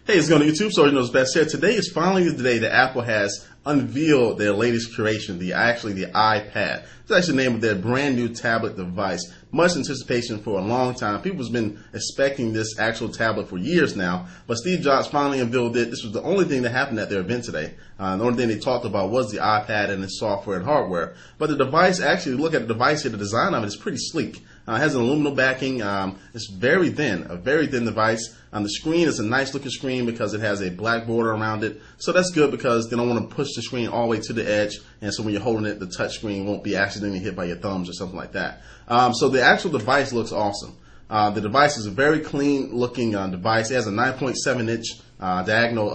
Hey, it's going to YouTube, so you know what's best here. Today is finally the day that Apple has unveiled their latest creation, the iPad. It's actually the name of their brand new tablet device. Much anticipation for a long time. People's been expecting this actual tablet for years now, but Steve Jobs finally unveiled it. This was the only thing that happened at their event today. The only thing they talked about was the iPad and its software and hardware. But the device, actually, look at the device here, the design of it is pretty sleek. It has an aluminum backing. It's very thin, a very thin device. The screen is a nice looking screen because it has a black border around it. So that's good because they don't want to push the screen all the way to the edge. And so when you're holding it, the touch screen won't be accidentally hit by your thumbs or something like that. So the actual device looks awesome. The device is a very clean looking device. It has a 9.7 inch diagonal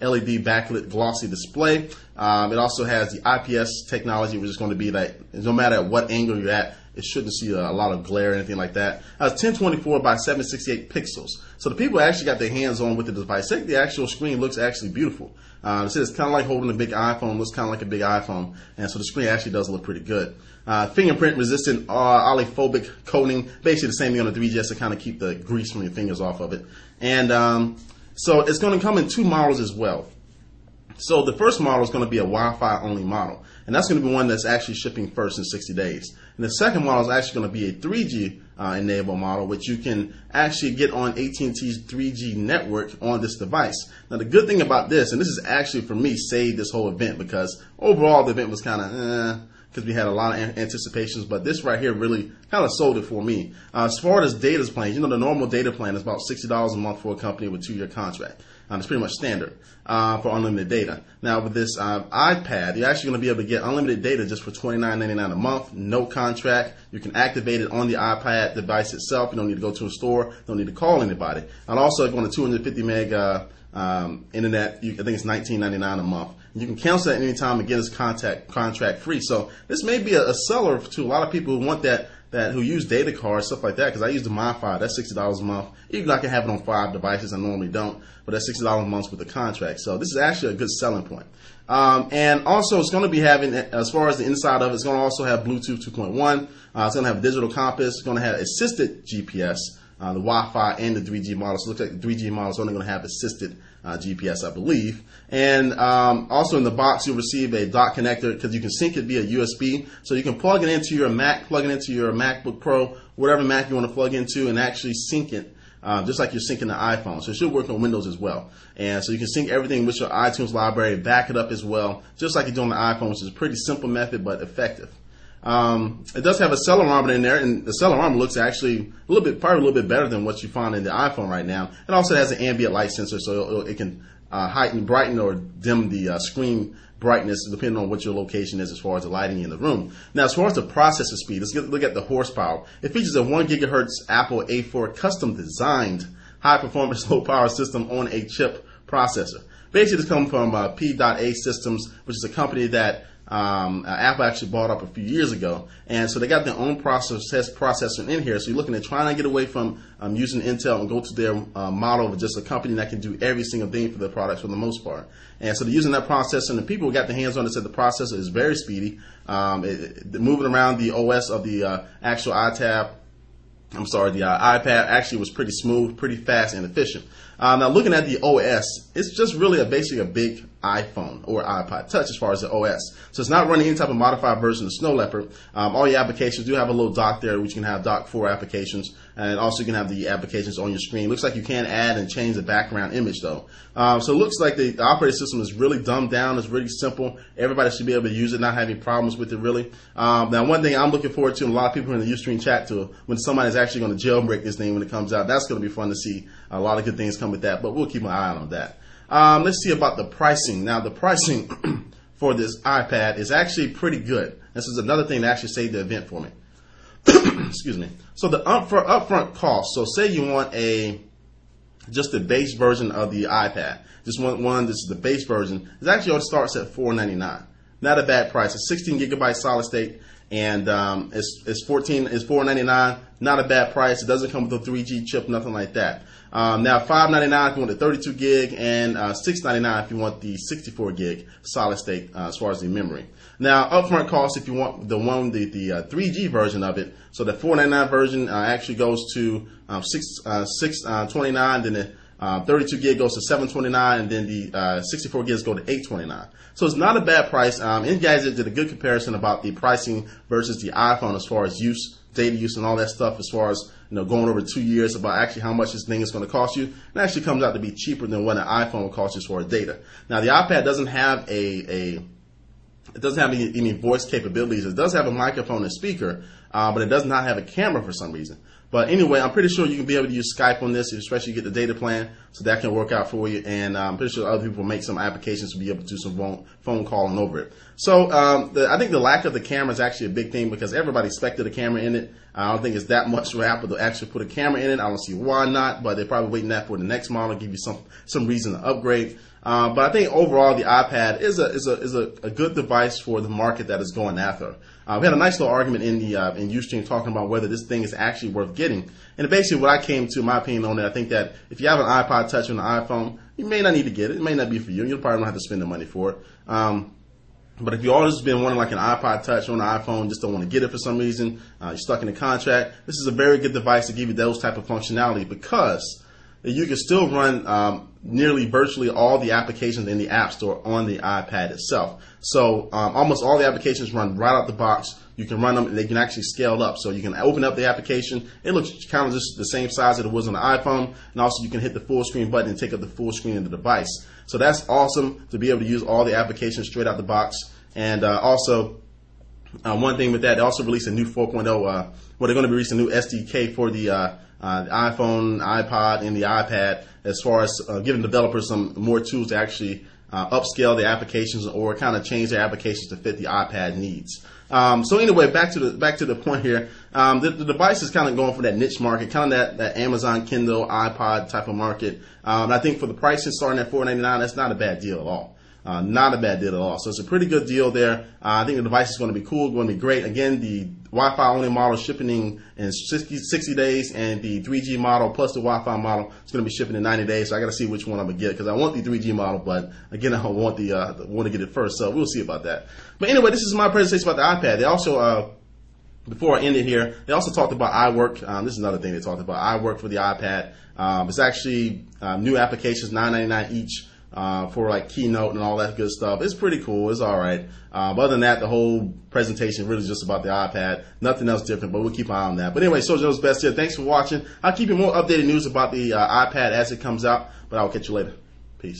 LED backlit glossy display. It also has the IPS technology, which is going to be that no matter at what angle you're at, it shouldn't see a lot of glare or anything like that. It's 1024 by 768 pixels. So the people actually got their hands on with the device. The actual screen looks actually beautiful. It's kind of like holding a big iPhone, looks kind of like a big iPhone. And so the screen actually does look pretty good. Fingerprint resistant oliphobic coating, basically the same thing on the 3GS to kind of keep the grease from your fingers off of it. And so it's going to come in two models as well. So the first model is going to be a Wi-Fi only model, and that's going to be one that's actually shipping first in 60 days. And the second model is actually going to be a 3G enabled model, which you can actually get on AT&T's 3G network on this device. Now the good thing about this, and this is actually for me saved this whole event because overall the event was kind of because we had a lot of anticipations, but this right here really kind of sold it for me. As far as data plans, you know, the normal data plan is about $60 a month for a company with a 2-year contract. It's pretty much standard for unlimited data. Now with this iPad, you're actually going to be able to get unlimited data just for $29.99 a month, no contract. You can activate it on the iPad device itself. You don't need to go to a store, don't need to call anybody. And also if you want a 250 meg internet, I think it's $19.99 a month. You can cancel at any time and get this contract free. So this may be a seller to a lot of people who want that who use data cards, stuff like that, because I use the MiFi. That's $60 a month. Even though I can have it on 5 devices, I normally don't, but that's $60 a month with the contract. So this is actually a good selling point. And also it's going to be having, as far as the inside of it, it's going to also have Bluetooth 2.1. It's going to have a digital compass. It's going to have assisted GPS, the Wi-Fi and the 3G model. So it looks like the 3G model is only going to have assisted GPS, I believe. And also in the box, you'll receive a dock connector because you can sync it via USB. So you can plug it into your Mac, plug it into your MacBook Pro, whatever Mac you want to plug into, and actually sync it just like you're syncing the iPhone. So it should work on Windows as well. And so you can sync everything with your iTunes library, back it up as well, just like you do on the iPhone, which is a pretty simple method but effective. It does have a accelerometer in there, and the accelerometer looks actually probably a little bit better than what you find in the iPhone right now. It also has an ambient light sensor, so it can heighten, brighten, or dim the screen brightness depending on what your location is as far as the lighting in the room. Now, as far as the processor speed, let's look at the horsepower. It features a 1 gigahertz Apple A4 custom designed high performance low power system on a chip processor. Basically, this comes from P.A Systems, which is a company that Apple actually bought up a few years ago, and so they got their own processor in here. So you're looking at trying to get away from using Intel and go to their model of just a company that can do every single thing for their products for the most part. And so they're using that processor, and the people who got their hands on it said the processor is very speedy. Moving around the OS of the actual iPad actually was pretty smooth, pretty fast, and efficient. Now looking at the OS, it's just really basically a big iPhone or iPod Touch as far as the OS. So it's not running any type of modified version of Snow Leopard. All your applications do have a little dock there, which you can have dock 4 applications, and also you can have the applications on your screen. Looks like you can add and change the background image though. So it looks like the operating system is really dumbed down. It's really simple. Everybody should be able to use it, not having problems with it really. Now one thing I'm looking forward to, and a lot of people in the Ustream chat to, when somebody's actually going to jailbreak this thing when it comes out, that's going to be fun to see. A lot of good things come with that, but we'll keep an eye on that. Let's see about the pricing. Now, the pricing for this iPad is actually pretty good. This is another thing that actually saved the event for me. Excuse me. So the upfront cost. So say you want just the base version of the iPad. Just want one. This is the base version. It actually starts at $499. Not a bad price. It's 16 gigabyte solid state, and it's $499. Not a bad price. It doesn't come with a 3G chip, nothing like that. Now $599 if you want the 32 gig, and $699 if you want the 64 gig solid state as far as the memory. Now upfront cost if you want the 3G version of it. So the $499 version actually goes to $629. Then 32 gig goes to $729, and then the 64 gigs go to $829. So it's not a bad price. Engadget did a good comparison about the pricing versus the iPhone as far as use, data use, and all that stuff. As far as going over 2 years about actually how much this thing is going to cost you, it actually comes out to be cheaper than what an iPhone will cost you as far as data. Now the iPad doesn't have it doesn't have any voice capabilities. It does have a microphone and speaker, but it does not have a camera for some reason. But anyway, I'm pretty sure you can be able to use Skype on this, especially you get the data plan, so that can work out for you. And I'm pretty sure other people will make some applications to be able to do some phone calling over it. So I think the lack of the camera is actually a big thing because everybody expected a camera in it. I don't think it's that much for Apple to actually put a camera in it. I don't see why not, but they're probably waiting that for the next model, give you some reason to upgrade. But I think overall the iPad is a good device for the market that is going after. We had a nice little argument in Ustream talking about whether this thing is actually worth getting. And basically what I came to, my opinion on it, I think that if you have an iPod Touch and an iPhone, you may not need to get it. It may not be for you. You'll probably don't have to spend the money for it. But if you've always been wanting like an iPod Touch on an iPhone, just don't want to get it for some reason, you're stuck in a contract, this is a very good device to give you those type of functionality because you can still run nearly virtually all the applications in the App Store on the iPad itself. So almost all the applications run right out the box. You can run them and they can actually scale up. So you can open up the application. It looks kind of just the same size that it was on the iPhone. And also you can hit the full screen button and take up the full screen of the device. So that's awesome to be able to use all the applications straight out the box. And also one thing with that, they also released a new 4.0, they're going to be releasing a new SDK for the iPhone, iPod, and the iPad as far as giving developers some more tools to actually upscale the applications or kind of change their applications to fit the iPad needs. So anyway, back to the point here. The device is kind of going for that niche market, kind of that Amazon Kindle, iPod type of market. And I think for the pricing starting at $499, that's not a bad deal at all. Not a bad deal at all. So it's a pretty good deal there. I think the device is going to be cool, going to be great. Again, the Wi-Fi only model is shipping in 60 days, and the 3G model plus the Wi-Fi model is going to be shipping in 90 days. So I got to see which one I'm going to get because I want the 3G model, but again, I want to get it first. So we'll see about that. But anyway, this is my presentation about the iPad. They also before I end it here, they also talked about iWork. This is another thing they talked about, iWork for the iPad. It's actually new applications, $9.99 each. For like Keynote and all that good stuff. It's pretty cool. It's all right. But other than that, the whole presentation really is just about the iPad. Nothing else different, but we'll keep an eye on that. But anyway, Soldier Knows Best here. Thanks for watching. I'll keep you more updated news about the iPad as it comes out, but I'll catch you later. Peace.